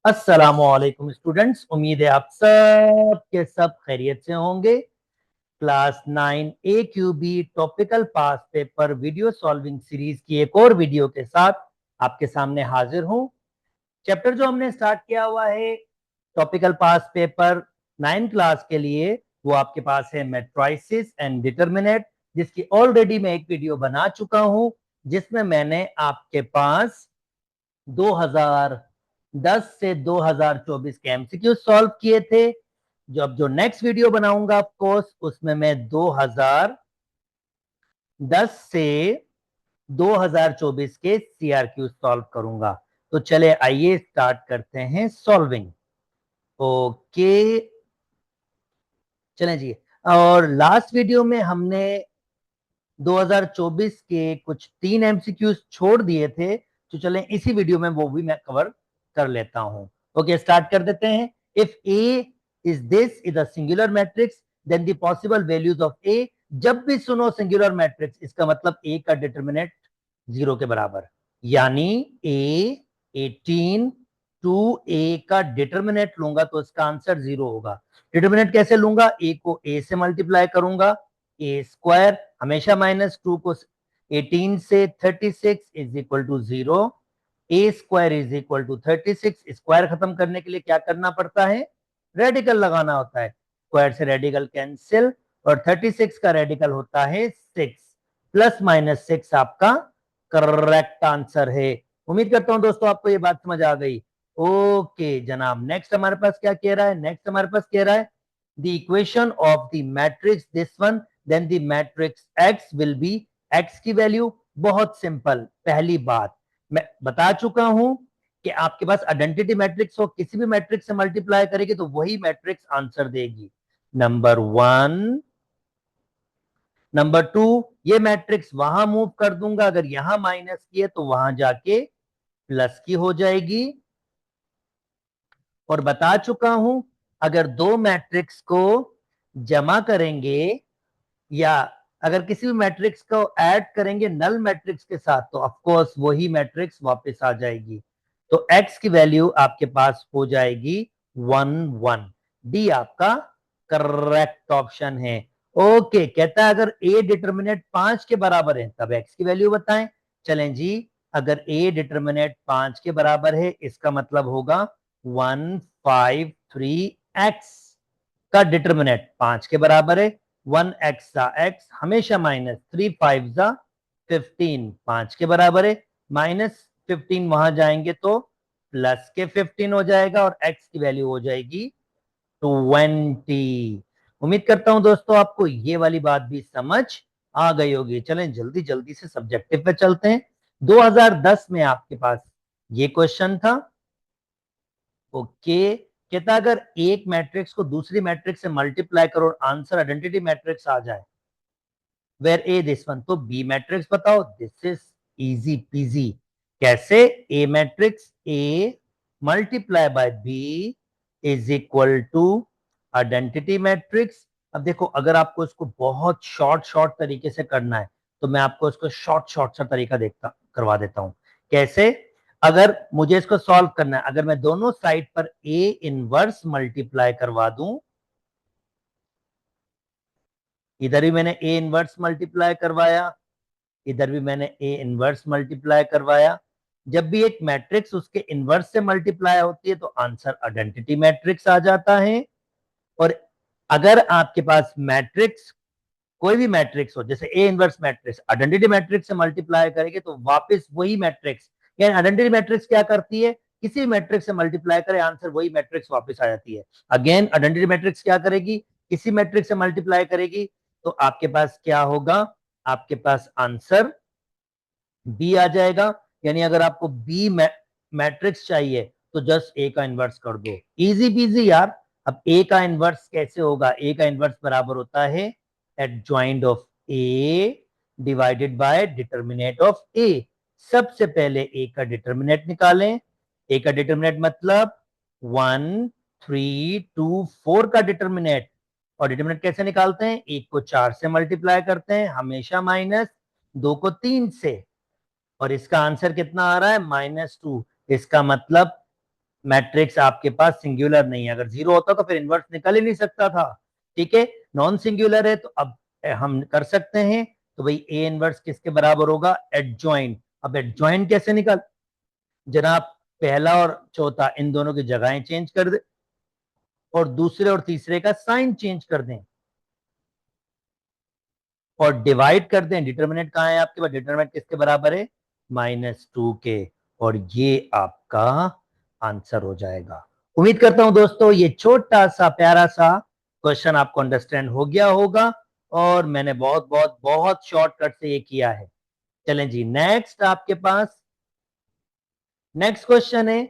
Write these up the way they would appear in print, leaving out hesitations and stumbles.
अस्सलामुअलैकुम स्टूडेंट्स, उम्मीद है आप सब के सब खैरियत से होंगे। क्लास 9 AQB टॉपिकल पास पेपर वीडियो सॉल्विंग सीरीज की एक और वीडियो के साथ आपके सामने हाजिर हूं। चैप्टर जो हमने स्टार्ट किया हुआ है टॉपिकल पास पेपर 9 क्लास के लिए, वो आपके पास है मैट्रिसेस एंड डिटरमिनेंट, जिसकी ऑलरेडी मैं एक वीडियो बना चुका हूं, जिसमें मैंने आपके पास 2010 से 2024 के एमसीक्यू सॉल्व किए थे। जो नेक्स्ट वीडियो बनाऊंगा ऑफकोर्स, उसमें मैं 2010 से 2024 के सीआरक्यू सॉल्व करूंगा। तो चले आइए स्टार्ट करते हैं सॉल्विंग। ओके, चलें जी। और लास्ट वीडियो में हमने 2024 के कुछ 3 एमसीक्यूज छोड़ दिए थे, तो चलें इसी वीडियो में वो भी मैं कवर कर लेता हूं। ओके, स्टार्ट कर देते हैं। If A is this is a singular matrix, then the possible values of A. जब भी सुनो सिंगुलर मैट्रिक्स, इसका मतलब ए का डिटरमिनेंट 0 के बराबर, यानी ए 18 टू ए का डिटरमिनेंट लूंगा तो इसका आंसर 0 होगा। डिटरमिनेंट कैसे लूंगा? ए को ए से मल्टीप्लाई करूंगा, ए स्क्वायर हमेशा -2 को 18 से 36 is equal to 0। A square is equal to 36। Square खत्म करने के लिए क्या करना पड़ता है? रेडिकल लगाना होता है। स्क्वायर से रेडिकल कैंसिल, और 36 का रेडिकल होता है 6। प्लस माइनस 6 आपका करेक्ट आंसर है। उम्मीद करता हूं दोस्तों आपको ये बात समझ आ गई। ओके जनाब, नेक्स्ट हमारे पास क्या कह रहा है? नेक्स्ट हमारे पास कह रहा है the equation of the matrix this one, then the matrix x will be, x की वैल्यू बहुत सिंपल। पहली बात मैं बता चुका हूं कि आपके पास आइडेंटिटी मैट्रिक्स हो, किसी भी मैट्रिक्स से मल्टीप्लाई करेगी तो वही मैट्रिक्स आंसर देगी। नंबर 1। नंबर 2, ये मैट्रिक्स वहां मूव कर दूंगा, अगर यहां माइनस की है तो वहां जाके प्लस की हो जाएगी। और बता चुका हूं, अगर दो मैट्रिक्स को जमा करेंगे या अगर किसी भी मैट्रिक्स को ऐड करेंगे नल मैट्रिक्स के साथ, तो ऑफ कोर्स वही मैट्रिक्स वापस आ जाएगी। तो x की वैल्यू आपके पास हो जाएगी 1 1। डी आपका करेक्ट ऑप्शन है। ओके, कहता है अगर a डिटर्मिनेंट 5 के बराबर है तब x की वैल्यू बताएं। चलें जी, अगर a डिटर्मिनेंट 5 के बराबर है, इसका मतलब होगा 153x का डिटर्मिनेंट 5 के बराबर है। 1x का x हमेशा माइनस, 3 5 जा 15 5 के बराबर है। -15 वहां जाएंगे तो प्लस के 15 हो जाएगा, और x की वैल्यू हो जाएगी 20। उम्मीद करता हूं दोस्तों आपको ये वाली बात भी समझ आ गई होगी। चलें जल्दी जल्दी से सब्जेक्टिव पे चलते हैं। 2010 में आपके पास ये क्वेश्चन था। ओके, कहता अगर एक मैट्रिक्स को दूसरी मैट्रिक्स से मल्टीप्लाई करो और आंसर आइडेंटिटी मैट्रिक्स आ जाए, वेर ए दिस वन, तो बी मैट्रिक्स बताओ। This is easy peasy. कैसे? A matrix A multiply by B is equal to identity matrix. अब देखो, अगर आपको इसको बहुत शॉर्ट तरीके से करना है तो मैं आपको इसको शॉर्ट सा तरीका देखता करवा देता हूं। कैसे? अगर मुझे इसको सॉल्व करना है, अगर मैं दोनों साइड पर ए इनवर्स मल्टीप्लाई करवा दूं, इधर भी मैंने ए इनवर्स मल्टीप्लाई करवाया, इधर भी मैंने ए इनवर्स मल्टीप्लाई करवाया। जब भी एक मैट्रिक्स उसके इनवर्स से मल्टीप्लाई होती है तो आंसर आइडेंटिटी मैट्रिक्स आ जाता है। और अगर आपके पास मैट्रिक्स कोई भी मैट्रिक्स हो, जैसे A inverse matrix identity matrix से मल्टीप्लाई करेगी तो वापस वही मैट्रिक्स, यानी आइडेंटिटी मैट्रिक्स क्या करती है? किसी भी मैट्रिक्स से मल्टीप्लाई करे आंसर वही मैट्रिक्स वापस आ जाती है। अगेन आइडेंटिटी मैट्रिक्स क्या करेगी? किसी मैट्रिक्स से मल्टीप्लाई करेगी तो आपके पास क्या होगा? आपके पास आंसर बी आ जाएगा। यानी अगर आपको बी मैट्रिक्स चाहिए तो जस्ट ए का इनवर्स कर दो, इजी पीजी यार। अब ए का इनवर्स कैसे होगा? ए का इनवर्स बराबर होता है adjoint of A divided by determinant of A. सबसे पहले ए का डिटर्मिनेंट निकालें। ए का डिटर्मिनेंट मतलब 1 3 2 4 का डिटर्मिनेंट। और डिटर्मिनेंट कैसे निकालते हैं? एक को 4 से मल्टीप्लाई करते हैं हमेशा माइनस, 2 को 3 से, और इसका आंसर कितना आ रहा है? -2। इसका मतलब मैट्रिक्स आपके पास सिंगुलर नहीं है, अगर 0 होता तो फिर इनवर्स निकल ही नहीं सकता था। ठीक है, नॉन सिंगुलर है तो अब हम कर सकते हैं। तो भाई ए इनवर्स किसके बराबर होगा, एडजॉइंट। अब एडजॉइंट कैसे निकल, जनाब पहला और चौथा इन दोनों की जगहें चेंज कर दे और दूसरे और तीसरे का साइन चेंज कर दें और डिवाइड कर दें। डिटर्मिनेंट कहाँ है आपके पास, डिटर्मिनेंट किसके बराबर है, -2 के, और ये आपका आंसर हो जाएगा। उम्मीद करता हूं दोस्तों ये छोटा सा प्यारा सा क्वेश्चन आपको अंडरस्टैंड हो गया होगा और मैंने बहुत बहुत बहुत शॉर्टकट से ये किया है। चलें जी, नेक्स्ट आपके पास नेक्स्ट क्वेश्चन है,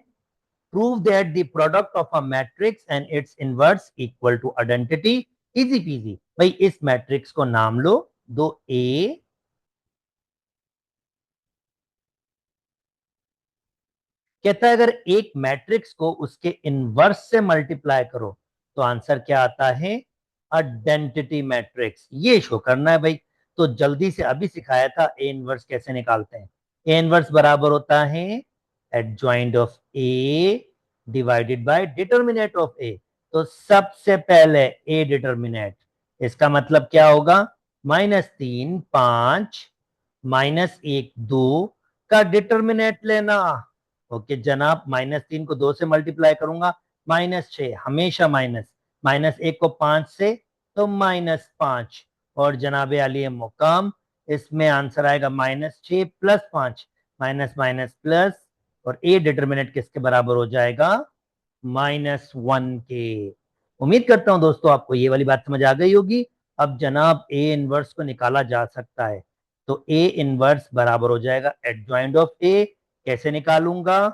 prove that the product of a matrix and its inverse equal to identity. Easy peasy, भाई इस मैट्रिक्स को नाम लो, दो ए, कहता है अगर एक मैट्रिक्स को उसके इनवर्स से मल्टीप्लाई करो तो आंसर क्या आता है, आइडेंटिटी मैट्रिक्स। ये शो करना है भाई। तो जल्दी से अभी सिखाया था ए इनवर्स कैसे निकालते हैं। ए इनवर्स बराबर होता है adjoint of A divided by determinant of A. तो सबसे पहले ए डिटर्मिनेंट, इसका मतलब क्या होगा, -3 5 -1 2 का डिटर्मिनेंट लेना। ओके जनाब, -3 को 2 से मल्टीप्लाई करूंगा, -6, हमेशा माइनस, -1 को 5 से तो -5, और जनाबे आली मुकाम इसमें आंसर आएगा -6 + 5, माइनस माइनस प्लस, और ए डिटर्मिनेंट किसके बराबर हो जाएगा, -1 के। उम्मीद करता हूं दोस्तों आपको ये वाली बात समझ आ गई होगी। अब जनाब ए इनवर्स को निकाला जा सकता है, तो ए इनवर्स बराबर हो जाएगा एडजॉइंट ऑफ ए। कैसे निकालूंगा,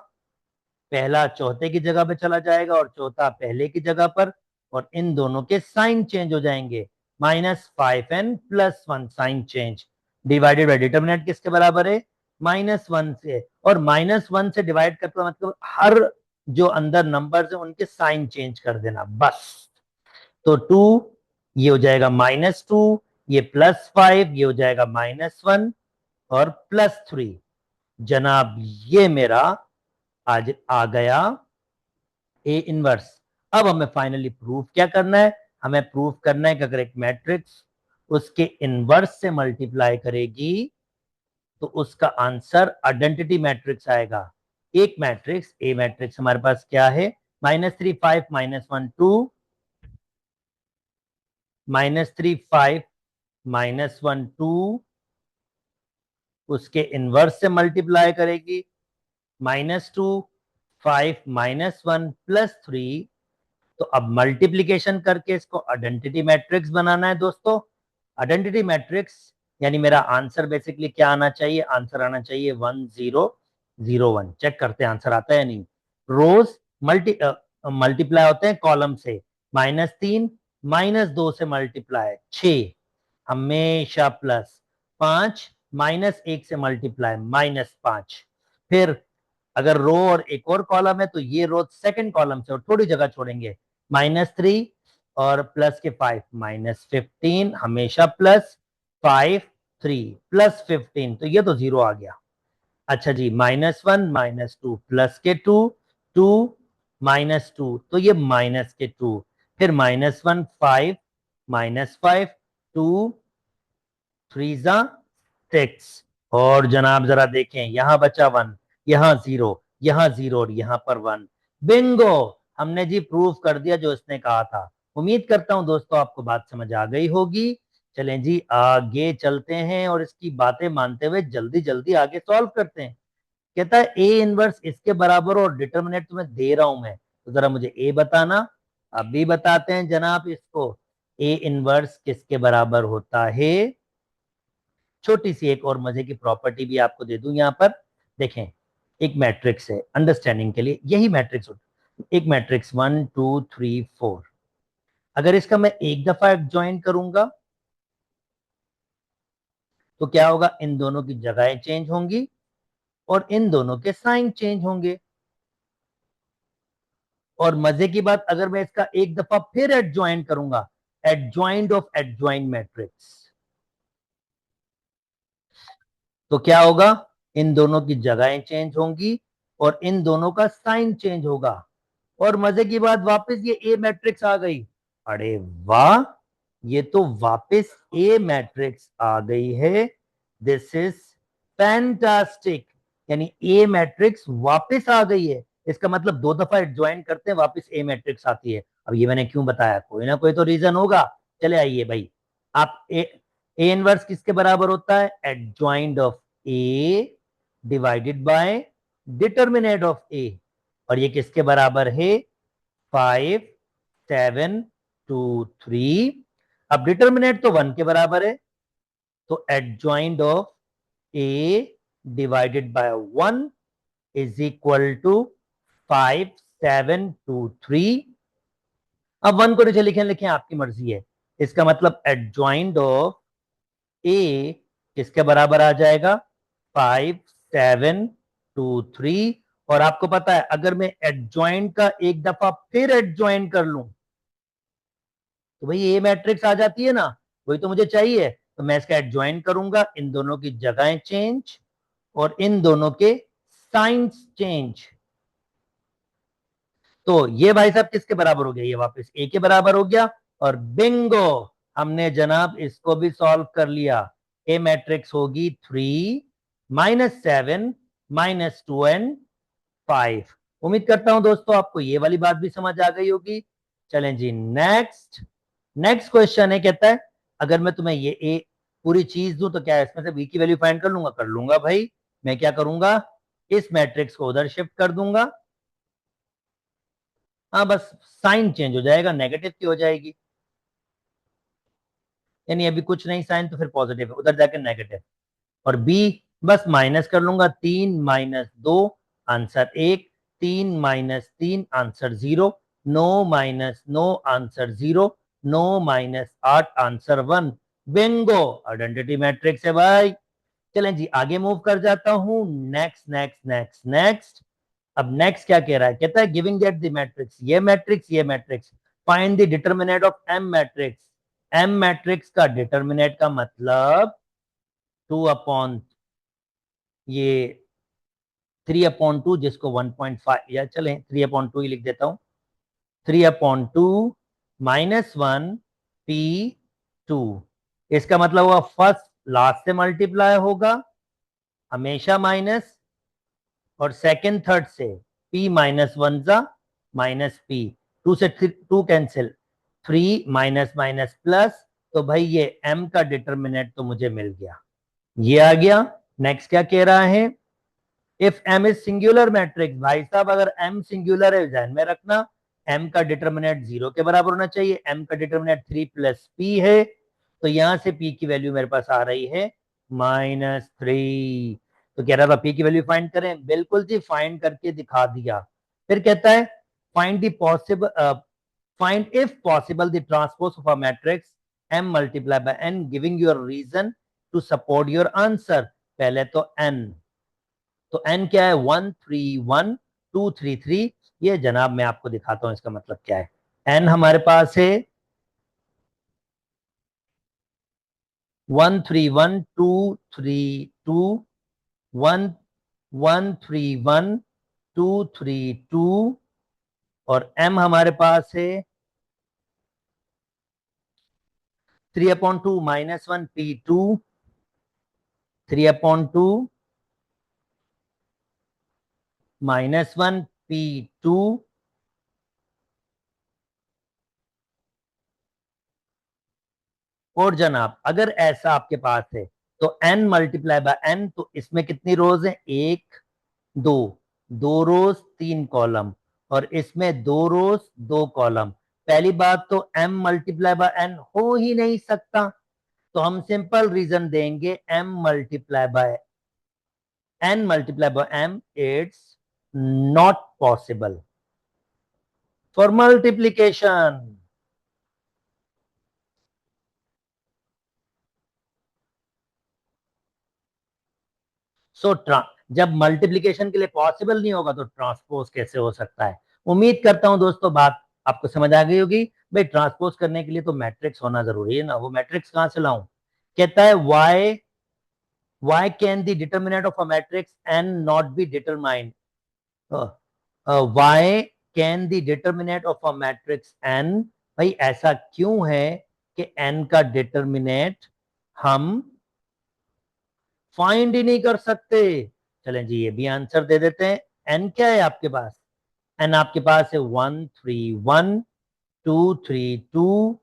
पहला चौथे की जगह पे चला जाएगा और चौथा पहले की जगह पर, और इन दोनों के साइन चेंज हो जाएंगे, -5n + 1 sign change, divided by determinant किसके बराबर है, -1 से, और -1 से डिवाइड करते मतलब हर जो अंदर नंबर्स है उनके साइन चेंज कर देना बस। तो 2 ये हो जाएगा -2, ये +5 ये हो जाएगा -1, और +3, जनाब ये मेरा आज आ गया ए इनवर्स। अब हमें फाइनली प्रूफ क्या करना है, हमें प्रूफ करना है कि अगर एक मैट्रिक्स उसके इनवर्स से मल्टीप्लाई करेगी तो उसका आंसर आइडेंटिटी मैट्रिक्स आएगा। एक मैट्रिक्स ए मैट्रिक्स हमारे पास क्या है, -3 5 -1 2, -3 5 -1 2, उसके इनवर्स से मल्टीप्लाई करेगी, -2 5 -1 +3। तो अब मल्टीप्लीकेशन करके इसको आइडेंटिटी मैट्रिक्स बनाना है दोस्तों। आइडेंटिटी मैट्रिक्स यानी मेरा आंसर बेसिकली क्या आना चाहिए, आंसर आना चाहिए 1 0 0 1। चेक करते हैं आंसर आता है नहीं। रोज मल्टीप्लाई होते हैं कॉलम से, -3 -2 से मल्टीप्लाई 6, हमेशा प्लस, 5 -1 से मल्टीप्लाई -5। फिर अगर रो और एक और कॉलम है तो ये रो सेकंड कॉलम से और थोड़ी जगह छोड़ेंगे, -3 और प्लस के 5 -15, हमेशा प्लस, 5 3 +15, तो ये तो 0 आ गया। अच्छा जी, -1 -2 प्लस के 2 2 -2, तो ये माइनस के 2, फिर -1 5 -5 2 3 6, और जनाब जरा देखें यहां बचा 1, यहां 0, यहां 0 और यहां पर 1। बिंगो, हमने जी प्रूफ कर दिया जो इसने कहा था। उम्मीद करता हूं दोस्तों आपको बात समझ आ गई होगी। चलें जी आगे चलते हैं और इसकी बातें मानते हुए जल्दी जल्दी आगे सॉल्व करते हैं। कहता है ए इनवर्स इसके बराबर और डिटर्मिनेंट तुम्हें दे रहा हूं मैं, तो जरा मुझे ए बताना। अभी बताते हैं जनाब इसको, ए इनवर्स किसके बराबर होता है। छोटी सी एक और मजे की प्रॉपर्टी भी आपको दे दूं यहां पर। देखें, एक मैट्रिक्स है, अंडरस्टैंडिंग के लिए यही मैट्रिक्स होता है। एक मैट्रिक्स 1 2 3 4, अगर इसका मैं एक दफा ज्वाइन करूंगा तो क्या होगा, इन दोनों की जगहें चेंज होंगी और इन दोनों के साइन चेंज होंगे। और मजे की बात, अगर मैं इसका एक दफा फिर एडजॉइन करूंगा, एडजॉइंट ऑफ एडजॉइंट मैट्रिक्स, तो क्या होगा, इन दोनों की जगहें चेंज होंगी और इन दोनों का साइन चेंज होगा। और मजे की बात वापस ये ए मैट्रिक्स आ गई। अरे वाह, ये तो वापस ए मैट्रिक्स आ गई है। This is fantastic. यानी ए मैट्रिक्स वापस आ गई है। इसका मतलब दो दफा ज्वाइन करते हैं वापस ए मैट्रिक्स आती है। अब ये मैंने क्यों बताया, कोई ना कोई तो रीजन होगा। चले आइए भाई, आप ए इनवर्स किसके बराबर होता है? Adjoint of A divided by determinant of A. और ये किसके बराबर है? 5, 7, 2, 3। अब डिटर्मिनेंट तो 1 के बराबर है, तो adjoint of A divided by 1 is equal to 5, 7, 2, 3। अब 1 को नीचे लिखें, लिखें, आपकी मर्जी है। इसका मतलब एडजॉइंट ऑफ ए किसके बराबर आ जाएगा? 5, 7, 2, 3। और आपको पता है अगर मैं एडजॉइंट का एक दफा फिर एडजॉइंट कर लूं तो भाई ए मैट्रिक्स आ जाती है ना, वही तो मुझे चाहिए। तो मैं इसका एडजॉइंट करूंगा, इन दोनों की जगहें चेंज और इन दोनों के साइंस चेंज। तो ये भाई साहब किसके बराबर हो गया? ये वापस ए के बराबर हो गया। और बिंगो, हमने जनाब इसको भी सॉल्व कर लिया। ए मैट्रिक्स होगी 3, -7, -2 एंड 5। उम्मीद करता हूं दोस्तों आपको ये वाली बात भी समझ आ गई होगी। चलें जी, नेक्स्ट। नेक्स्ट क्वेश्चन है, कहता है अगर मैं तुम्हें ये ए पूरी चीज दूं तो क्या इसमें से बी की वैल्यू फाइंड कर लूंगा? कर लूंगा भाई। मैं क्या करूंगा, इस मैट्रिक्स को उधर शिफ्ट कर दूंगा। हाँ, बस साइन चेंज हो जाएगा, नेगेटिव की हो जाएगी। यानी अभी कुछ नहीं, साइन तो फिर पॉजिटिव है, उधर जाकर नेगेटिव। और बी बस माइनस कर लूंगा, 3 - 2 answer 1, 3 - 3 answer 0, 9 - 9 answer 0, 9 - 8 answer 1। Bingo, identity matrix है भाई। चलें जी, आगे मूव कर जाता हूं। Next next next next. अब नेक्स्ट क्या कह रहा है? कहता है गिविंग दैट द मैट्रिक्स, ये matrix find the determinant of M matrix. M matrix का डिटर्मिनेंट का मतलब 2 अपॉन ये 3/2, जिसको 1.5, या चलें 3/2 ही लिख देता हूं। 3/2 -1 P2। इसका मतलब हुआ फर्स्ट लास्ट से मल्टीप्लाई होगा हमेशा माइनस, और सेकंड थर्ड से p -1 जा -p। 2 से 2 कैंसिल, 3 माइनस माइनस प्लस। तो भाई ये m का डिटर्मिनेंट तो मुझे मिल गया, ये आ गया। नेक्स्ट क्या कह रहा है? If m is singular matrix, भाई साहब अगर m सिंगुलर है ध्यान में रखना, m का डिटर्मिनेंट 0 के बराबर होना चाहिए। m का डिटर्मिनेंट 3 + p है, तो यहां से p की वैल्यू मेरे पास आ रही है -3। तो कह रहा था p की वैल्यू फाइंड करें, बिल्कुल जी फाइंड करके दिखा दिया। फिर कहता है find the possible, find if possible the transpose of a matrix m multiply by n giving your reason to support your answer. पहले तो n, तो n क्या है? 1, 3, 1, 2, 3, 3। ये जनाब मैं आपको दिखाता हूं इसका मतलब क्या है। n हमारे पास है 1, 3, 1, 2, 3, 2, 1, 1, 3, 1, 2, 3, 2। और m हमारे पास है 3/2 -1 P2, 3/2 -1 P2। और जनाब अगर ऐसा आपके पास है तो n मल्टीप्लाई बाय n, तो इसमें कितनी रोज है? 1, 2, 2 रोज 3 कॉलम, और इसमें 2 रोज 2 कॉलम। पहली बात तो m मल्टीप्लाई बाय n हो ही नहीं सकता, तो हम सिंपल रीजन देंगे m multiply by n multiply by m it's not possible for multiplication. So जब मल्टीप्लीकेशन के लिए पॉसिबल नहीं होगा तो ट्रांसपोज कैसे हो सकता है? उम्मीद करता हूं दोस्तों बात आपको समझ आ गई होगी। भाई ट्रांसपोज करने के लिए तो मैट्रिक्स होना जरूरी है ना, वो मैट्रिक्स कहां से लाऊं? कहता है why can the determinant of a matrix n not be determined? why can the determinant of a matrix N, भाई ऐसा क्यों है कि एन का डिटर्मिनेंट हम फाइंड ही नहीं कर सकते। चलें जी, ये भी आंसर दे देते हैं। एन क्या है आपके पास? एन आपके पास है 1 3 1 2 3 2,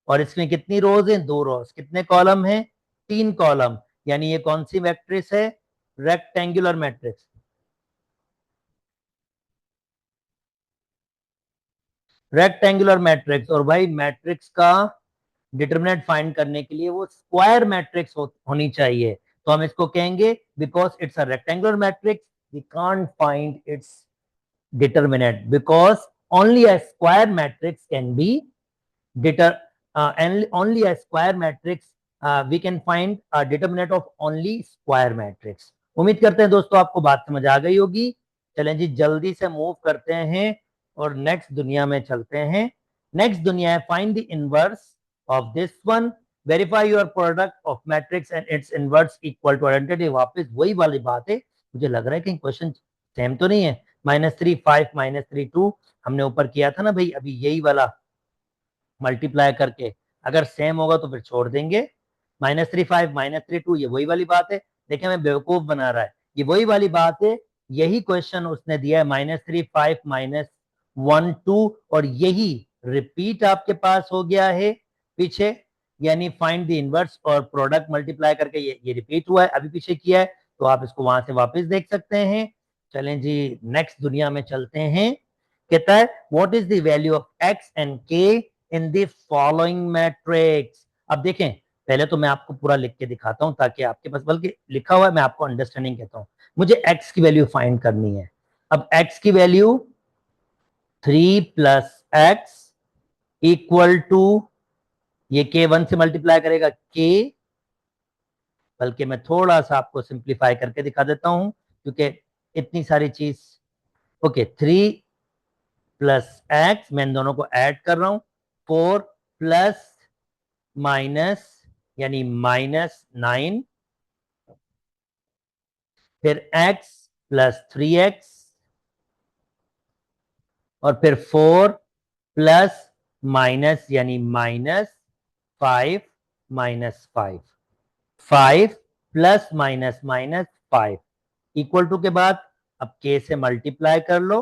और इसमें कितनी रोज हैं? 2 रोज। कितने कॉलम हैं? 3 कॉलम। यानी ये कौन सी मैट्रिक्स है? Rectangular matrix. Rectangular matrix. और भाई मैट्रिक्स का डिटरमिनेंट फाइंड करने के लिए वो स्क्वायर मैट्रिक्स होनी चाहिए। तो हम इसको कहेंगे because it's a rectangular matrix we can't find its determinant because only a square matrix can be deter and only a square matrix we can find a determinant of only square matrix। उम्मीद करते हैं दोस्तों आपको बात समझ आ गई होगी। चलें जी जल्दी से मूव करते हैं और नेक्स्ट दुनिया में चलते हैं। नेक्स्ट दुनिया है find the inverse of this one, verify your product of matrix and its inverse equal to identity. वापस वही वाली बात है, मुझे लग रहा है कहीं क्वेश्चन सेम तो नहीं है। -3 5 -3 2 हमने ऊपर किया था ना भाई, अभी यही वाला मल्टीप्लाई करके। अगर सेम होगा तो फिर छोड़ देंगे। -3 5 -3 2 ये वही वाली बात है। देखिए हमें बेवकूफ बना रहा है, ये वही वाली बात है। यही क्वेश्चन उसने दिया है -3 5 -1 2, और यही रिपीट आपके पास हो गया है पीछे। यानी फाइंड द इनवर्स और प्रोडक्ट मल्टीप्लाई करके ये रिपीट हुआ है, अभी पीछे किया है। तो आप इसको वहां से वापस देख सकते हैं। चलें जी नेक्स्ट दुनिया में चलते हैं। कहता है what is the value of x and के इन द फॉलोइंग मैट्रिक्स। अब देखें, पहले तो मैं आपको पूरा लिख के दिखाता हूं ताकि आपके पास, बल्कि लिखा हुआ है मैं आपको अंडरस्टैंडिंग कहता हूं। मुझे एक्स की वैल्यू फाइंड करनी है। अब एक्स की वैल्यू 3 + x इक्वल टू, ये के 1 से मल्टीप्लाई करेगा के, बल्कि मैं थोड़ा सा आपको सिंप्लीफाई करके दिखा देता हूं क्योंकि इतनी सारी चीज। ओके 3 + x, मैं इन दोनों को ऐड कर रहा हूं। 4 प्लस माइनस यानी -9, फिर x + 3x, और फिर 4 प्लस माइनस यानी -5 -5, 5 प्लस -5 इक्वल टू के बाद अब k से मल्टीप्लाई कर लो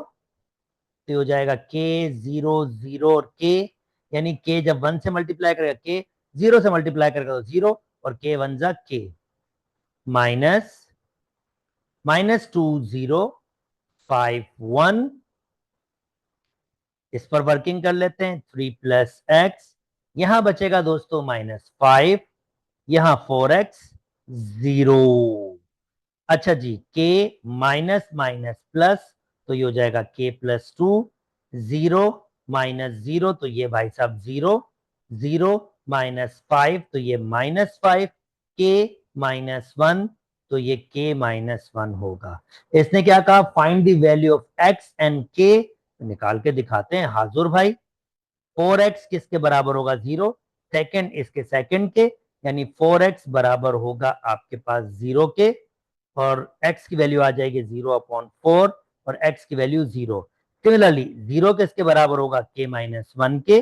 तो हो जाएगा k 0 0 और k, यानी k जब 1 से मल्टीप्लाई करेगा k, 0 से मल्टीप्लाई करेगा तो 0, और k 1 जा k, माइनस -2 0 5 1। इस पर वर्किंग कर लेते हैं। 3 + x, यहां बचेगा दोस्तों -5, यहां 4x 0। अच्छा जी, k माइनस माइनस प्लस, तो ये हो जाएगा k + 2, 0 -0 तो ये भाई साहब 0, 0 -5 तो ये -5, k -1 तो ये k -1 होगा। इसने क्या कहा? Find the value of x and k। निकाल के दिखाते हैं हाजुर भाई। 4x किसके बराबर होगा? 0। सेकंड इसके सेकंड के, यानी 4x बराबर होगा आपके पास 0 के, और x की वैल्यू आ जाएगी 0/4 और x की वैल्यू 0। सिमिलरली 0 किसके बराबर होगा? k -1 के,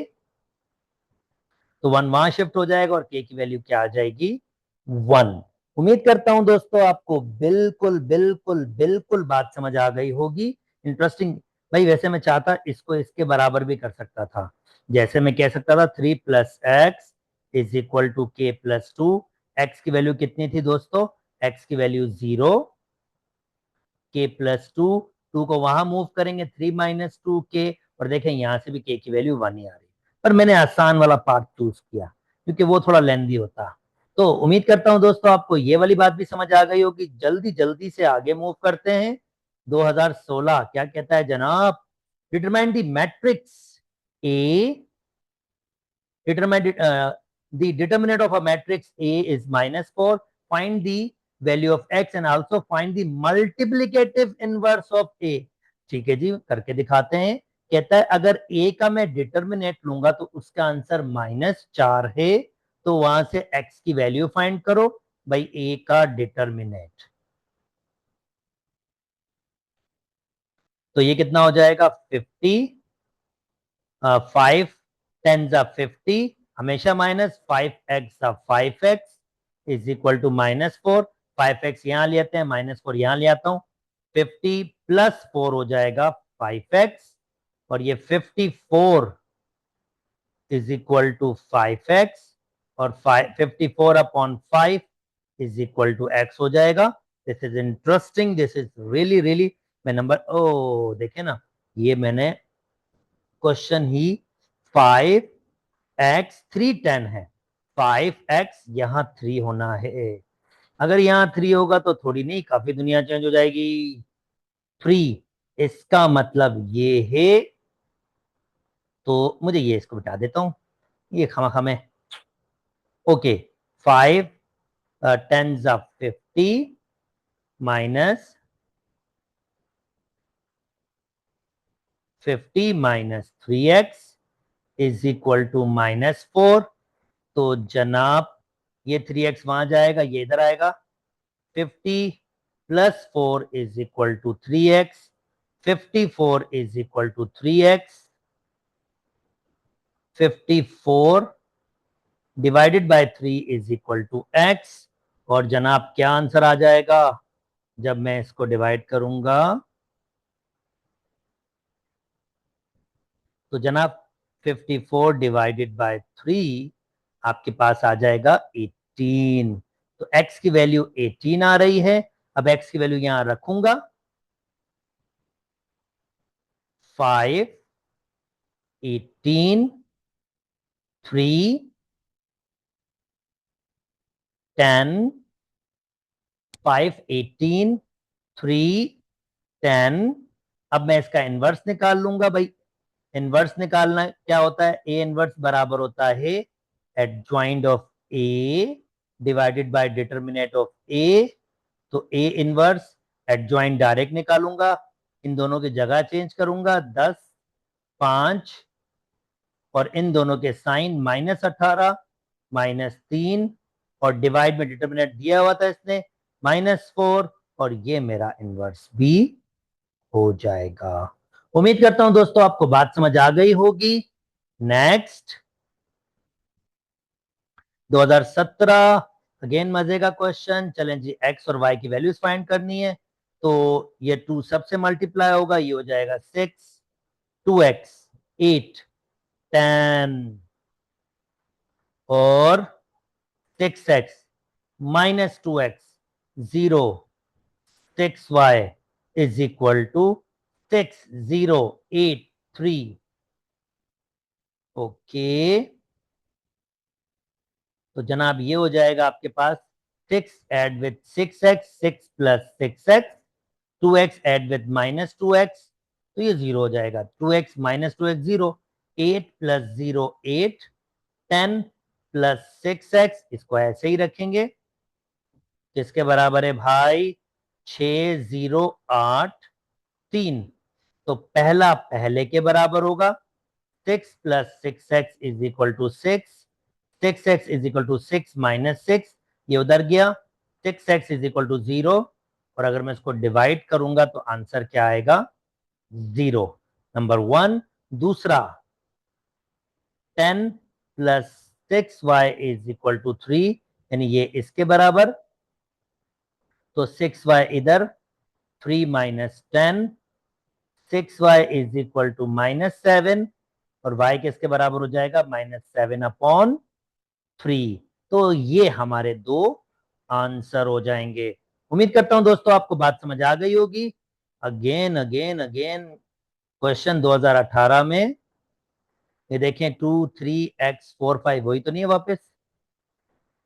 तो 1 वहां शिफ्ट हो जाएगा और k की वैल्यू क्या आ जाएगी? 1। उम्मीद करता हूं दोस्तों आपको बिल्कुल बिल्कुल बिल्कुल बात समझ आ गई होगी। इंटरेस्टिंग भाई, वैसे मैं चाहता इसको इसके बराबर भी कर सकता था। जैसे मैं कह सकता था 3 + x is equal to k + 2। x की वैल्यू कितनी थी दोस्तों? x की वैल्यू 0, k + 2, 2 को वहां मूव करेंगे 3 - 2k, और देखें यहां से भी k की वैल्यू 1 ही आ रही। पर मैंने आसान वाला पार्ट चूज किया क्योंकि वो थोड़ा लेंदी होता। तो उम्मीद करता हूं दोस्तों आपको ये वाली बात भी समझ आ गई होगी। जल्दी जल्दी से आगे मूव करते हैं। 2016 क्या कहता है जनाब? Determine the matrix A, determine the determinant of a matrix A is -4. Find the value of x and also find the multiplicative inverse of A। ठीक है जी, करके दिखाते हैं। कहता है अगर A का मैं डिटर्मिनेट लूंगा तो उसका आंसर -4 है, तो वहां से x की वैल्यू फाइंड करो भाई। A का डिटर्मिनेट तो ये कितना हो जाएगा 50, 5 10 जा 50, हमेशा माइनस, 5x जा 5x is equal to -4, 5x यहां ले आते हैं, -4 यहां ले आता हूं, 50 प्लस 4 हो जाएगा 5x, और ये 54 इज इक्वल टू 5x, और 54 upon 5 is equal to x हो जाएगा। This is interesting, this is really really. मैं नंबर ओ देखे ना, ये मैंने क्वेश्चन ही 5x 3 10 है, 5x यहाँ 3 होना है। अगर यहाँ 3 होगा तो थोड़ी नहीं, काफी दुनिया चेंज हो जाएगी। 3, इसका मतलब ये है, तो मुझे ये इसको बिठा देता हूं, ये खामा में। ओके, 5 10 जा 50 minus 50 minus 3x is equal to -4। तो जनाब ये 3x वहां जाएगा, ये इधर आएगा, 50 plus 4 is equal to 3x, 54 is equal to 3x, 54 divided by 3 is equal to x। और जनाब क्या आंसर आ जाएगा जब मैं इसको डिवाइड करूंगा? तो जनाब 54 डिवाइडेड बाय 3 आपके पास आ जाएगा 18। तो x की वैल्यू 18 आ रही है। अब x की वैल्यू यहां रखूंगा, 5 18 3 10, 5 18 3 10। अब मैं इसका इनवर्स निकाल लूंगा भाई। इनवर्स निकालना क्या होता है? ए इनवर्स बराबर होता है adjoint of A divided by determinant of A. तो ए इनवर्स एडजॉइंट डायरेक्ट निकालूंगा, इन दोनों की जगह चेंज करूंगा, 10 5, और इन दोनों के साइन -18 -3, और डिवाइड में डिटर्मिनेंट दिया हुआ था इसने -4, और ये मेरा इनवर्स भी हो जाएगा। उम्मीद करता हूं दोस्तों आपको बात समझ आ गई होगी। नेक्स्ट 2017, अगेन मजे का क्वेश्चन। चलें जी, एक्स और वाई की वैल्यूज फाइंड करनी है। तो ये 2 सबसे मल्टीप्लाई होगा, ये हो जाएगा 6, 2x 8 10, और 6x -2x 0, 6y is equal to 6083। Okay, तो जनाब ये हो जाएगा आपके पास 6 add with 6x, 6 plus 6x, 2x add with -2x, तो ये 0 हो जाएगा, 2x -2x 0, 8 plus 0 8, 10 plus 6x, इसको ऐसे ही रखेंगे, किसके बराबर है भाई? 6083। तो पहला पहले के बराबर होगा, 6 plus 6x is equal to 6, 6x is equal to 6 minus 6, ये उधर गया, 6x इज इक्वल टू 0, और अगर मैं इसको डिवाइड करूंगा तो आंसर क्या आएगा? 0, नंबर 1। दूसरा 10 plus 6y is equal to 3, यानी ये इसके बराबर, तो 6y इधर, 3 minus 10, 6y is equal to -7, और y किसके बराबर हो जाएगा? -7 अपॉन 3। तो ये हमारे दो आंसर हो जाएंगे। उम्मीद करता हूं दोस्तों आपको बात समझ आ गई होगी। अगेन अगेन अगेन क्वेश्चन 2018 में ये देखें, 2 3x 4 5 वही तो नहीं है वापस?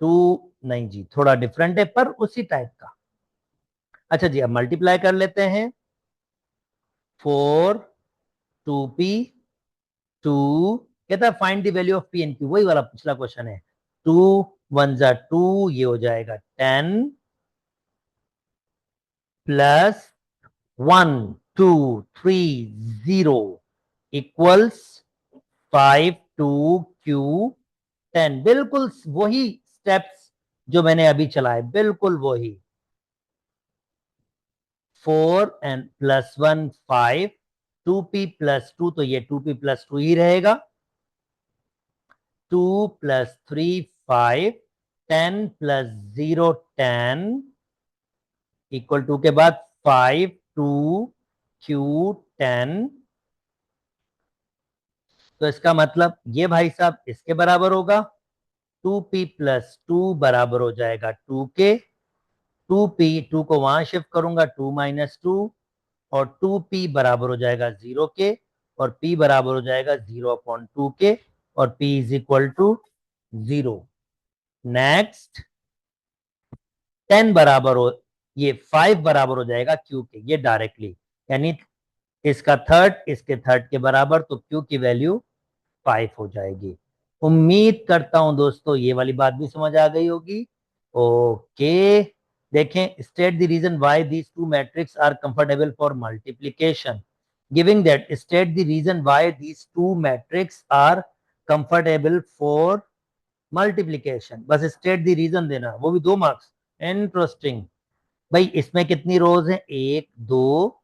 2 नहीं जी, थोड़ा डिफरेंट है पर उसी टाइप का। अच्छा जी, अब मल्टीप्लाई कर लेते हैं। 4 2p 2, कहता है find the value of P and Q, वही वाला पिछला क्वेश्चन है। 2 1 जा 2, ये हो जाएगा 10, प्लस 1 2 3 0 इक्वल्स 5 2 क्यू 10। बिल्कुल वही स्टेप्स जो मैंने अभी चलाए, बिल्कुल वही। 4 एंड प्लस 1 5, 2p प्लस 2, तो ये 2p प्लस 2 ही रहेगा। 2 प्लस 3 5, 10 प्लस 0 10, इक्वल टू के बाद 5 2 q 10। तो इसका मतलब ये भाई साहब इसके बराबर होगा। 2p प्लस 2 बराबर हो जाएगा 2 के। 2p 2 को वहां शिफ्ट करूंगा 2 माइनस 2, और 2p बराबर हो जाएगा 0 के, और p बराबर हो जाएगा 0/2 के, और p is equal to 0। Next 10 बराबर हो, ये 5 बराबर हो जाएगा q के, ये डायरेक्टली, यानी इसका थर्ड इसके थर्ड के बराबर, तो q की वैल्यू 5 हो जाएगी। उम्मीद करता हूं दोस्तों ये वाली बात भी समझ आ गई होगी। ओके, देखें, state the reason why these two matrix are comfortable for multiplication. Giving that, state the reason why these two matrix are comfortable for multiplication. बस स्टेट द रीजन देना, वो भी 2 मार्क्स। इंटरेस्टिंग। भाई इसमें कितनी रोज हैं? 1 2,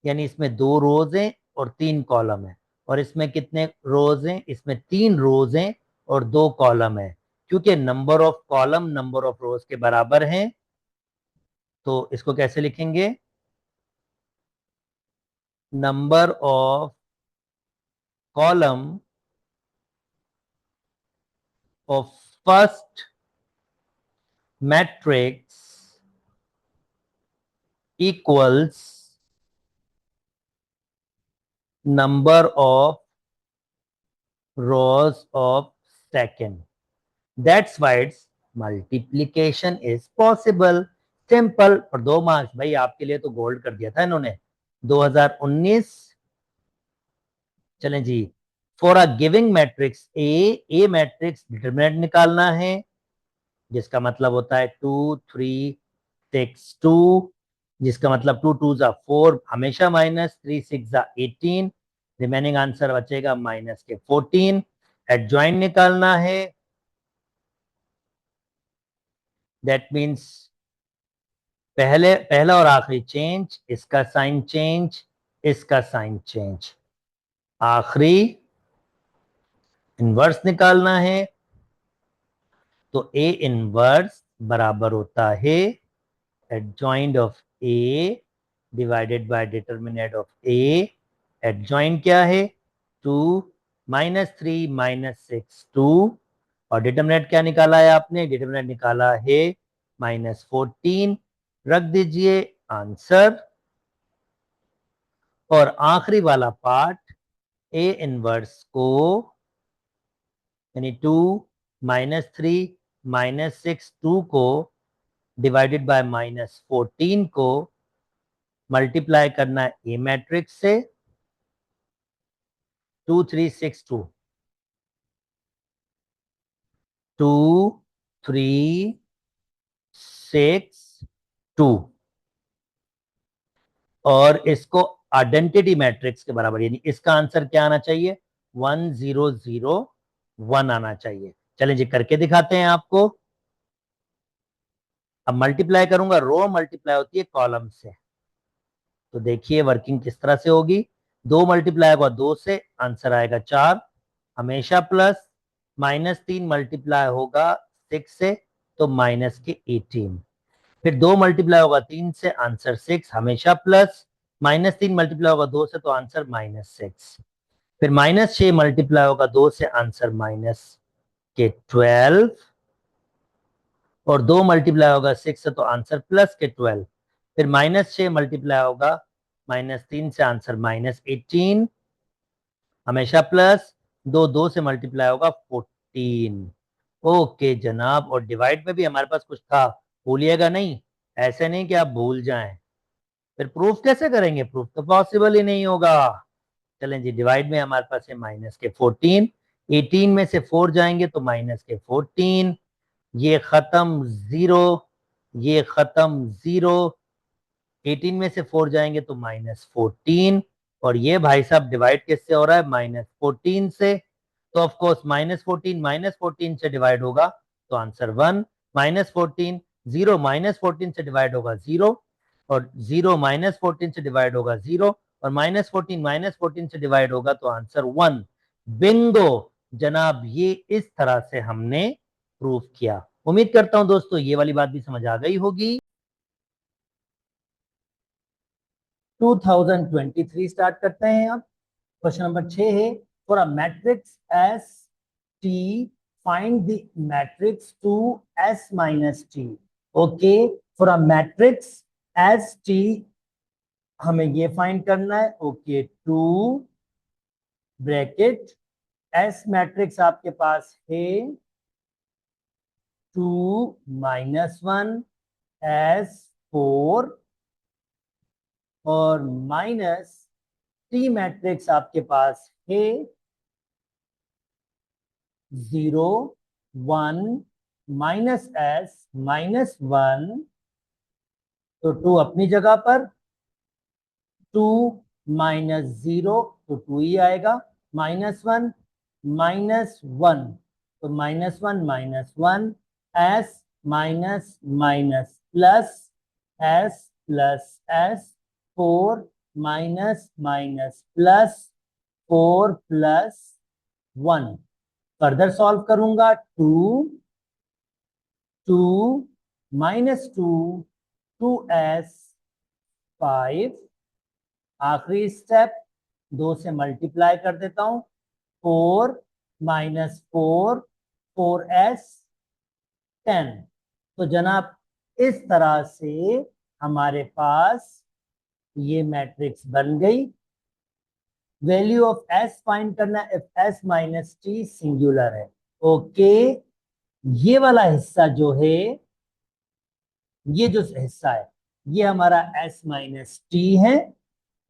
यानी इसमें 2 रोज हैं और 3 कॉलम है। और इसमें कितने रोज हैं? इसमें 3 रोज हैं और 2 कॉलम है। क्योंकि number of column number of रोज के बराबर हैं, तो इसको कैसे लिखेंगे? Number of column of first matrix equals number of rows of second. That's why its multiplication is possible. Simple। और 2 मार्क्स भाई आपके लिए तो गोल्ड कर दिया था इन्होंने 2019। चलें जी, for a giving matrix A matrix determinant निकालना है, जिसका मतलब होता है 2 3 6 2, जिसका मतलब 2 2 जा 4, हमेशा माइनस, 3 6 जा 18, रिमेनिंग आंसर बचेगा माइनस के 14। एडजॉइंट निकालना है, दैट मीन्स पहला और आखिरी चेंज, इसका साइन चेंज, इसका साइन चेंज। आखिरी इनवर्स निकालना है, तो ए इनवर्स बराबर होता है adjoint of A divided by determinant of A. Adjoint क्या है? 2 -3 -6 2, और डिटर्मिनेंट क्या निकाला है आपने? डिटर्मिनेंट निकाला है -14। रख दीजिए आंसर। और आखिरी वाला पार्ट, ए इनवर्स को, यानी 2 -3 -6 2 को डिवाइडेड बाय -14 को मल्टीप्लाई करना है ए मैट्रिक्स से, 2 3 6 2, 2 3 6 2, और इसको आइडेंटिटी मैट्रिक्स के बराबर, यानी इसका आंसर क्या आना चाहिए? 1 0 0 1 आना चाहिए। चलें जी करके दिखाते हैं आपको। अब मल्टीप्लाई करूंगा, रो मल्टीप्लाई होती है कॉलम से, तो देखिए वर्किंग किस तरह से होगी। 2 मल्टीप्लाई होगा 2 से, आंसर आएगा 4, हमेशा प्लस। -3 मल्टीप्लाई होगा 6 से, तो माइनस के 18। फिर 2 मल्टीप्लाई होगा 3 से, आंसर 6, हमेशा प्लस। -3 मल्टीप्लाई होगा 2 से, तो आंसर -6। फिर -6 मल्टीप्लाई होगा 2 से, आंसर माइनस के 12। और 2 मल्टीप्लाई होगा 6 से, तो आंसर प्लस के 12। फिर -6 मल्टीप्लाई होगा -3 से, आंसर -18, हमेशा प्लस। 2 2 से मल्टीप्लाई होगा 14। ओके जनाब, और डिवाइड में भी हमारे पास कुछ था, भूलिएगा नहीं, ऐसे नहीं कि आप भूल जाएं। फिर प्रूफ कैसे करेंगे? प्रूफ तो पॉसिबल ही नहीं होगा। चलें जी, डिवाइड में हमारे पास है माइनस के 14, 18 में से 4 जाएंगे तो माइनस के 14, ये खत्म 0, ये खत्म 0, 18 में से 4 जाएंगे तो -14, और ये भाई साहब डिवाइड किससे हो रहा है? -14 से। तो ऑफ कोर्स -14 से डिवाइड होगा तो आंसर 1, -14 0 -14 से डिवाइड होगा 0, और 0 -14 से डिवाइड होगा 0 और -14 से डिवाइड होगा तो आंसर 1। बिंगो जनाब, ये इस तरह से हमने प्रूव किया। उम्मीद करता हूं दोस्तों ये वाली बात भी समझ आ गई होगी। 2023 स्टार्ट करते हैं। अब क्वेश्चन नंबर 6 है, for a matrix S T find the matrix 2s minus T. Okay, for a matrix S T हमें ये फाइंड करना है। ओके, 2 ब्रैकेट एस मैट्रिक्स आपके पास है 2 -1 S4 और माइनस टी मैट्रिक्स आपके पास है 0 1 -S -1। तो 2 अपनी जगह पर, 2 -0 तो 2 ही आएगा, -1 -1 तो -1 S minus minus plus S plus S 4 minus minus plus 4 plus 1। Further solve करूंगा, 2 2 -2 2S 5। आखिरी स्टेप, 2 से मल्टीप्लाई कर देता हूं, 4 -4 4S 10। तो जनाब इस तरह से हमारे पास ये मैट्रिक्स बन गई। वैल्यू ऑफ एस फाइंड करना, if S minus T singular है। ओके, ये वाला हिस्सा जो है, ये जो हिस्सा है ये हमारा एस माइनस टी है।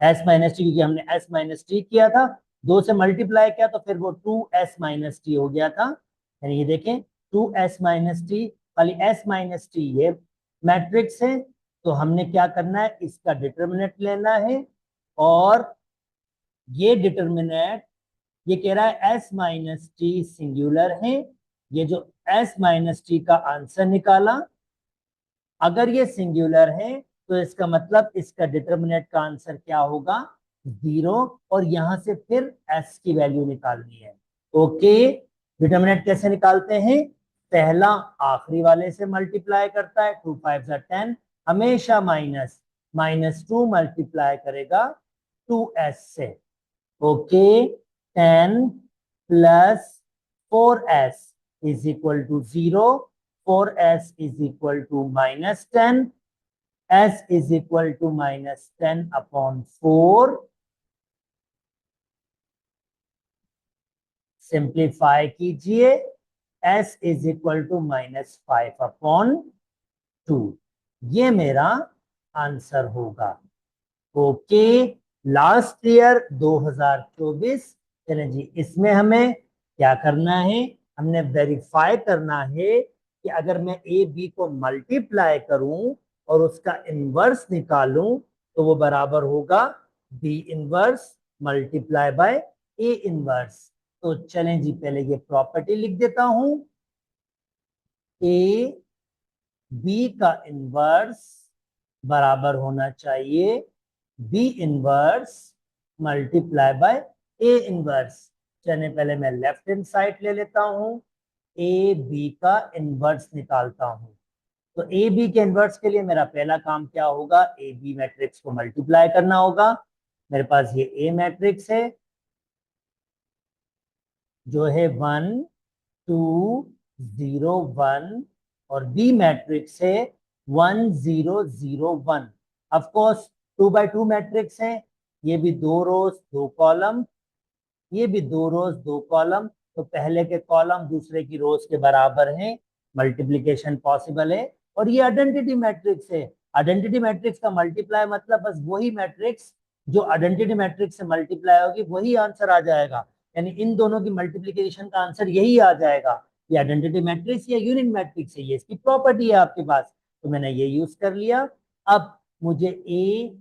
एस माइनस टी क्योंकि हमने एस माइनस टी किया था, 2 से मल्टीप्लाई किया तो फिर वो 2s माइनस टी हो गया था। यानी ये देखें 2s माइनस टी, खाली s माइनस टी ये मैट्रिक्स है। तो हमने क्या करना है, इसका डिटर्मिनेंट लेना है और ये डिटर्मिनेंट ये कह रहा है s माइनस टी सिंगुलर है। ये जो s माइनस टी का आंसर निकाला, अगर ये सिंगुलर है तो इसका मतलब इसका डिटर्मिनेंट का आंसर क्या होगा, 0। और यहां से फिर s की वैल्यू निकालनी है। ओके, डिटर्मिनेंट कैसे निकालते हैं, पहला आखिरी वाले से मल्टीप्लाई करता है, 2 5 10, हमेशा -2 मल्टीप्लाई करेगा 2s से। Okay, 10 plus 4s is equal to 0, 4s is equal to -10, s is equal to -10/4। Simplify कीजिए, s इज इक्वल टू -5/2। ये मेरा आंसर होगा। Okay, last year 2024। चलें जी, इसमें हमें क्या करना है, हमने वेरीफाई करना है कि अगर मैं ए बी को मल्टीप्लाई करूं और उसका इनवर्स निकालूं तो वो बराबर होगा B inverse multiply by A inverse. तो चलें जी, पहले ये प्रॉपर्टी लिख देता हूं, ए बी का इनवर्स बराबर होना चाहिए B inverse multiply by A inverse. चलिए पहले मैं लेफ्ट हैंड साइड ले लेता हूं, ए बी का इनवर्स निकालता हूं। तो ए बी के इनवर्स के लिए मेरा पहला काम क्या होगा, ए बी मैट्रिक्स को मल्टीप्लाई करना होगा। मेरे पास ये ए मैट्रिक्स है जो है 1 2 0 1 और बी मैट्रिक्स है 1 0 0 1। ऑफ कोर्स 2 बाय 2 मैट्रिक्स है, ये भी 2 रोज 2 कॉलम, ये भी 2 रोज 2 कॉलम। तो पहले के कॉलम दूसरे की रोज के बराबर हैं, मल्टीप्लिकेशन पॉसिबल है। और ये आइडेंटिटी मैट्रिक्स है, आइडेंटिटी मैट्रिक्स का मल्टीप्लाई मतलब बस वही मैट्रिक्स जो आइडेंटिटी मैट्रिक्स से मल्टीप्लाई होगी वही आंसर आ जाएगा। यानी इन दोनों की मल्टीप्लिकेशन का आंसर यही आ जाएगा। ये आइडेंटिटी मैट्रिक्स या यूनिट मैट्रिक्स है, ये इसकी प्रॉपर्टी है आपके पास, तो मैंने ये यूज कर लिया। अब मुझे ए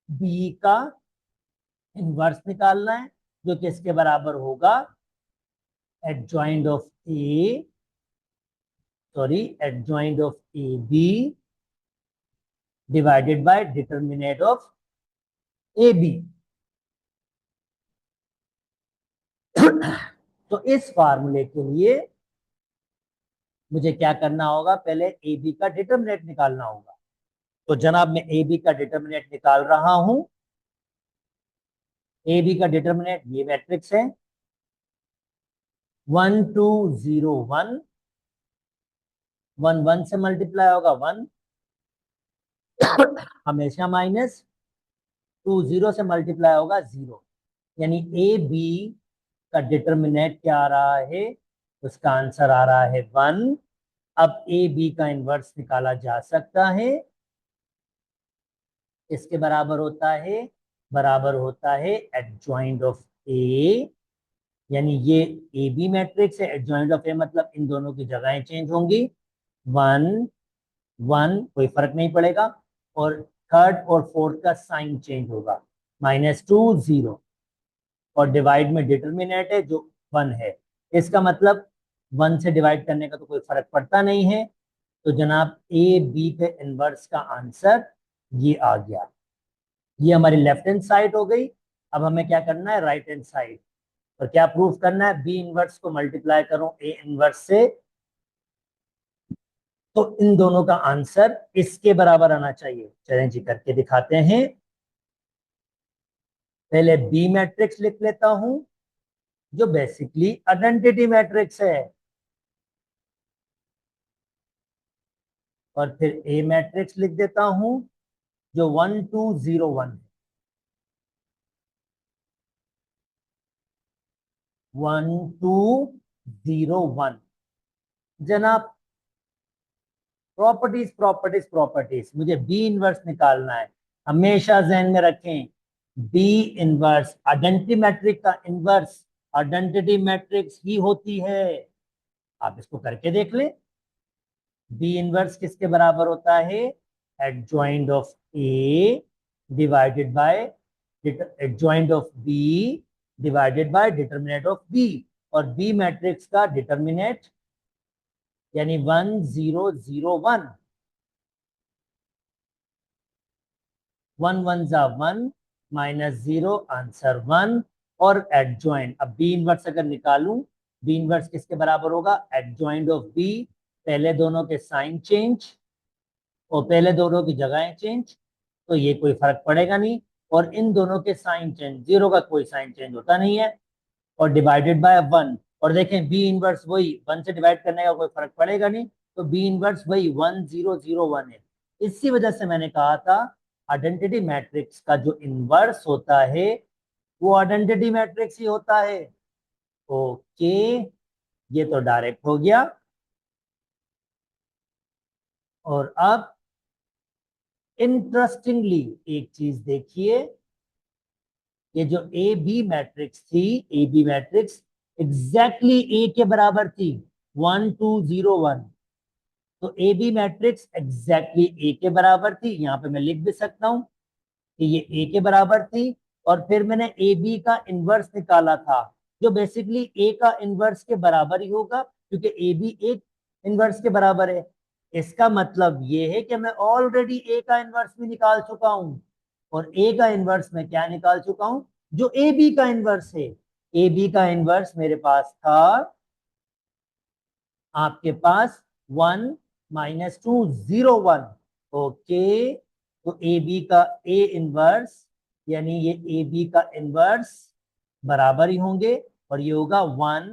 बी का इनवर्स निकालना है जो कि इसके बराबर होगा adjoint of A B divided by determinant of A B. तो इस फार्मूले के लिए मुझे क्या करना होगा, पहले ए बी का डिटर्मिनेंट निकालना होगा। तो जनाब मैं ए बी का डिटर्मिनेंट निकाल रहा हूं। ए बी का डिटर्मिनेंट ये मैट्रिक्स है 1 2 0 1, 1 1 से मल्टीप्लाई होगा 1, हमेशा माइनस, 2 0 से मल्टीप्लाई होगा 0, यानी ए बी का डिटर्मिनेंट क्या आ रहा है, उसका आंसर आ रहा है 1। अब ए बी का इनवर्स निकाला जा सकता है, इसके बराबर होता है एडजॉइंट ऑफ ए, यानी ये ए बी मैट्रिक्स है, एडजॉइंट ऑफ ए मतलब इन दोनों की जगहें चेंज होंगी, 1 1 कोई फर्क नहीं पड़ेगा, और थर्ड और फोर्थ का साइन चेंज होगा, -2 0, और डिवाइड में डिटर्मिनेंट है जो 1 है, इसका मतलब 1 से डिवाइड करने का तो कोई फर्क पड़ता नहीं है। तो जनाब ए बी के इनवर्स का आंसर ये आ गया। ये हमारी लेफ्ट हैंड साइड हो गई। अब हमें क्या करना है, राइट हैंड साइड। और क्या प्रूफ करना है, बी इनवर्स को मल्टीप्लाई करो ए इनवर्स से, तो इन दोनों का आंसर इसके बराबर आना चाहिए। चलें जी करके दिखाते हैं। पहले बी मैट्रिक्स लिख लेता हूं जो बेसिकली आइडेंटिटी मैट्रिक्स है, और फिर ए मैट्रिक्स लिख देता हूं जो 1 2 0 1 है, 1 2 0 1। जनाब प्रॉपर्टीज प्रॉपर्टीज प्रॉपर्टीज, मुझे बी इनवर्स निकालना है। हमेशा ध्यान में रखें, बी इनवर्स आइडेंटिटी मैट्रिक्स का इनवर्स आइडेंटिटी मैट्रिक्स ही होती है। आप इसको करके देख लें। बी इनवर्स किसके बराबर होता है, adjoint of A divided by adjoint of B divided by determinant of B, और बी मैट्रिक्स का डिटर्मिनेंट यानी 1 0 0 1, 1 1 जा 1, -0 आंसर 1, और एडजॉइंट। अब बी इनवर्स अगर निकालूं, बी इनवर्स किसके बराबर होगा, एडजॉइंट ऑफ बी, पहले दोनों के साइन चेंज और पहले दोनों की जगहें चेंज, तो ये कोई फर्क पड़ेगा नहीं, और इन दोनों के साइन चेंज, 0 का कोई साइन चेंज होता नहीं है, और डिवाइडेड बाय 1। और देखें बी इनवर्स वही 1 से डिवाइड करने का कोई फर्क पड़ेगा नहीं, तो बी इनवर्स वही 1 0 0 1 है। इसी वजह से मैंने कहा था आइडेंटिटी मैट्रिक्स का जो इनवर्स होता है वो आइडेंटिटी मैट्रिक्स ही होता है। ओके, ये तो डायरेक्ट हो गया। और अब इंटरेस्टिंगली एक चीज देखिए, ये जो ए बी मैट्रिक्स थी, ए बी मैट्रिक्स एग्जैक्टली ए के बराबर थी, 1 2 0 1। तो ए बी मैट्रिक्स एग्जैक्टली ए के बराबर थी, यहाँ पे मैं लिख भी सकता हूँ कि ये ए के बराबर थी। और फिर मैंने ए बी का इनवर्स निकाला था जो बेसिकली ए का इनवर्स के बराबर ही होगा, क्योंकि ए बी एक इनवर्स के बराबर है। इसका मतलब ये है कि मैं ऑलरेडी ए का इनवर्स भी निकाल चुका हूं, और ए का इनवर्स मैं क्या निकाल चुका हूं, जो ए बी का इनवर्स है। ए बी का इनवर्स मेरे पास था आपके पास 1 -2 0 1। ओके, तो ए बी का ए इनवर्स यानी ये ए बी का इनवर्स बराबर ही होंगे, और ये होगा 1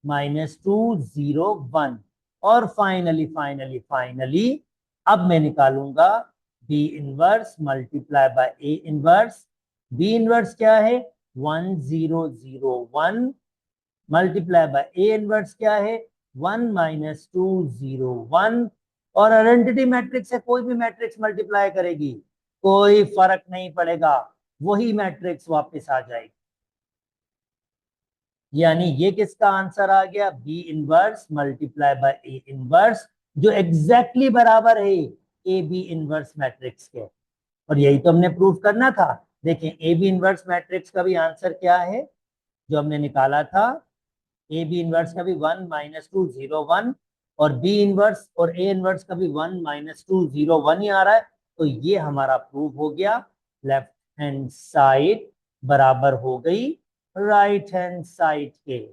-2 0 1। और फाइनली फाइनली फाइनली अब मैं निकालूंगा B inverse multiply by A inverse. B inverse क्या है, 1 0 0 1 मल्टीप्लाई बाय ए इनवर्स क्या है, 1 -2 0 1। और आइडेंटिटी मैट्रिक्स से कोई भी मैट्रिक्स मल्टीप्लाई करेगी कोई फर्क नहीं पड़ेगा, वही मैट्रिक्स वापस आ जाएगी। यानी ये किसका आंसर आ गया, B inverse multiply by A inverse, जो एग्जैक्टली बराबर है ए बी इनवर्स मैट्रिक्स के। और यही तो हमने प्रूव करना था। देखें ए बी इनवर्स मैट्रिक्स का भी आंसर क्या है जो हमने निकाला था, ए बी इनवर्स का भी 1 -2 0 1, और बी इनवर्स और ए इनवर्स का भी 1 -2 0 1 ही आ रहा है। तो ये हमारा प्रूव हो गया। लेफ्ट हैंड साइड बराबर हो गई राइट हैंड साइड के।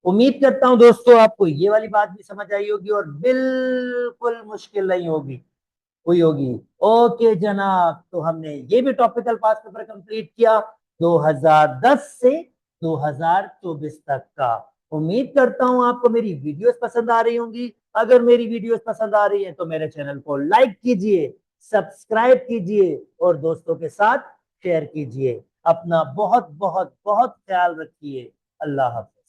उम्मीद करता हूं दोस्तों आपको ये वाली बात भी समझ आई होगी और बिल्कुल मुश्किल नहीं हुई होगी। ओके जनाब, तो हमने ये भी टॉपिकल पास्ट पेपर कंप्लीट किया 2010 से 2024 तक का। उम्मीद करता हूं आपको मेरी वीडियोस पसंद आ रही होंगी। अगर मेरी वीडियोस पसंद आ रही है तो मेरे चैनल को लाइक कीजिए, सब्सक्राइब कीजिए और दोस्तों के साथ शेयर कीजिए। अपना बहुत बहुत बहुत ख्याल रखिए। अल्लाह हाफ़िज़।